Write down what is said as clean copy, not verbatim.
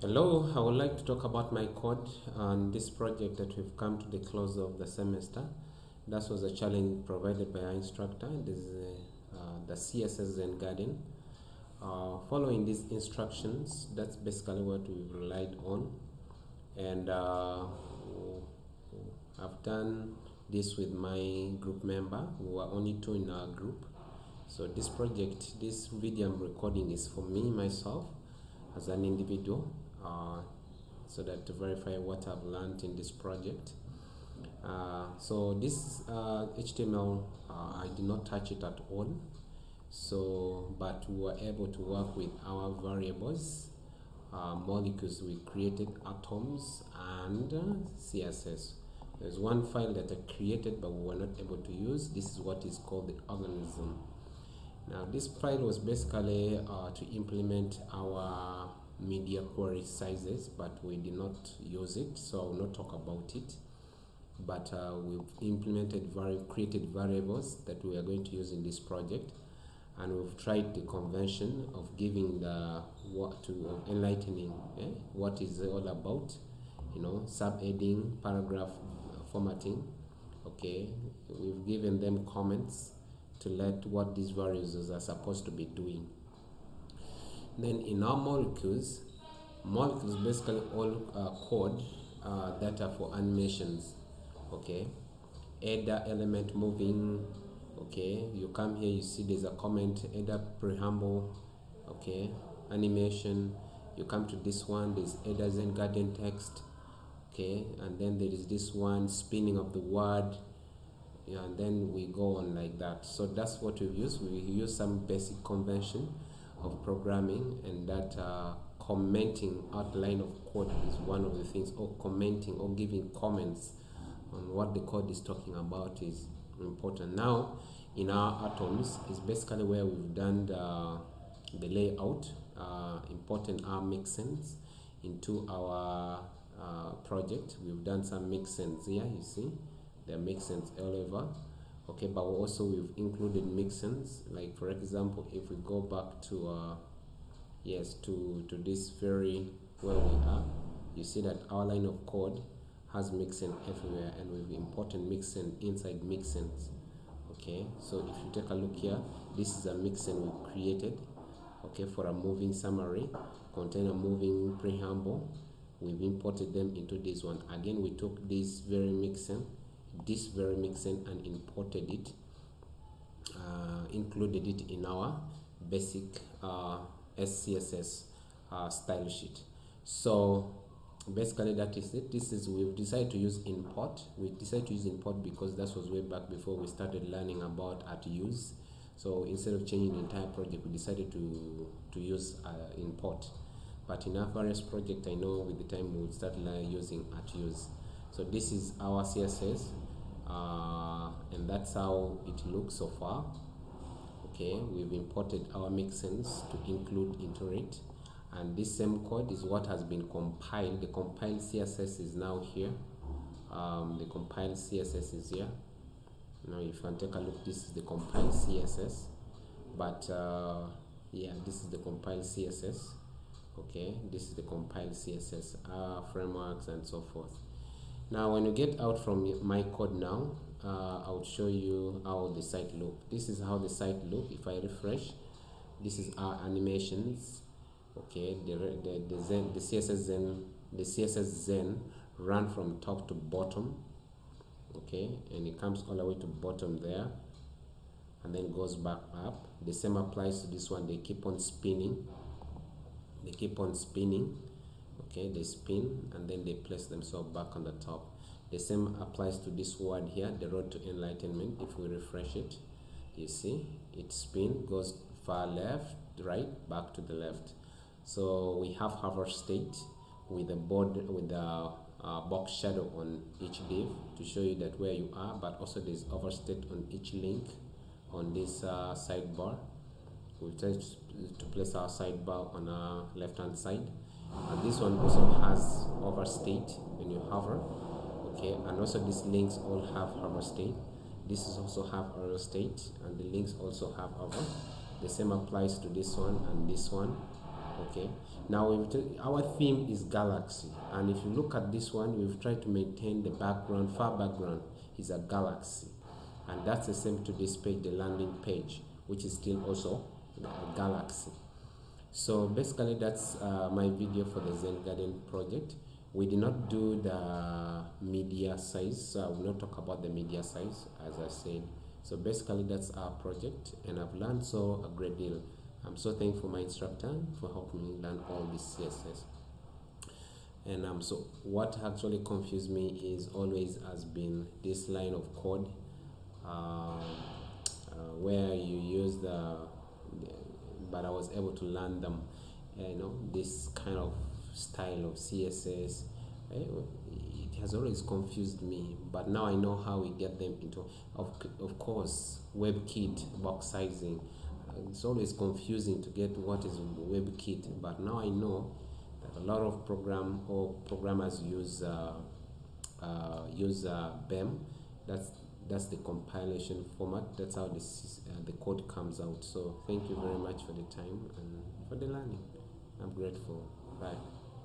Hello, I would like to talk about my code and this project that we've come to the close of the semester. That was a challenge provided by our instructor. This is the CSS Zen Garden. Following these instructions, that's basically what we've relied on. And I've done this with my group member. We were only two in our group. So this project, this video I'm recording is for me, myself, as an individual. So that to verify what I've learned in this project. So this HTML, I did not touch it at all. So, but we were able to work with our variables, molecules. We created atoms and CSS. There's one file that I created but we were not able to use. This is what is called the organism. Now this file was basically to implement our media query sizes, but we did not use it, so I will not talk about it. But we've implemented created variables that we are going to use in this project, and we've tried the convention of giving the enlightening what is it all about, subheading, paragraph formatting. Okay, we've given them comments to let what these variables are supposed to be doing. Then in our molecules basically all code that are for animations. Okay, header element moving. Okay, you come here, you see there's a comment, header preamble. Okay, animation. You come to this one, there's header Zen Garden text. Okay, and then there is this one, spinning of the word. Yeah, and then we go on like that. So that's what we've used. We use some basic convention of programming, and that commenting outline of code is one of the things, or commenting or giving comments on what the code is talking about is important. Now in our atoms is basically where we've done the layout, important our mixins into our project. We've done some mixins here, you see there are mixins all over. Okay, but also we've included mixins, like for example if we go back to to this very where we are, you see that our line of code has mixin everywhere, and we've imported mixin inside mixins. Okay, so if you take a look here, this is a mixin we created, okay, for a moving summary, contain a moving preamble. We've imported them into this one. Again, we took this very mixin and imported it, included it in our basic SCSS style sheet. So basically that is it. We've decided to use import. We decided to use import because that was way back before we started learning about how to use. So instead of changing the entire project, we decided to use import. But in our various project, I know with the time we'll start using at use. So this is our CSS, and that's how it looks so far. Okay, we've imported our mixins to include into it, and this same code is what has been compiled. The compiled CSS is now here. The compiled CSS is here. Now if you can take a look, this is the compiled CSS, but this is the compiled CSS. Okay, this is the compiled CSS frameworks and so forth. Now when you get out from my code now, I'll show you how the site look. This is how the site look. If I refresh, this is our animations. Okay, the CSS Zen run from top to bottom. Okay, and it comes all the way to bottom there, and then goes back up. The same applies to this one. They keep on spinning. Okay, they spin and then they place themselves back on the top. The same applies to this word here, the road to enlightenment. If we refresh it, you see it spin, goes far left, right, back to the left. So we have hover state with the border, with the box shadow on each div to show you that where you are, but also there's hover state on each link on this sidebar. We've tried to place our sidebar on our left hand side, and this one also has hover state when you hover. Okay, and also these links all have hover state. This is also have hover state, and the links also have hover. The same applies to this one and this one. Okay, now our theme is galaxy, and if you look at this one, we've tried to maintain the background, far background is a galaxy, and that's the same to this page, the landing page, which is still also a galaxy. So basically that's my video for the Zen Garden project. We did not do the media size, so I will not talk about the media size, as I said. So basically that's our project, and I've learned so a great deal. I'm so thankful my instructor for helping me learn all this CSS. And so what actually confused me is always has been this line of code where you use but I was able to learn them, this kind of style of CSS. It has always confused me, but now I know how we get them into, of course, WebKit, box sizing. It's always confusing to get what is WebKit, but now I know that a lot of programmers use BEM. That's the compilation format. That's how the code comes out. So thank you very much for the time and for the learning. I'm grateful. Bye.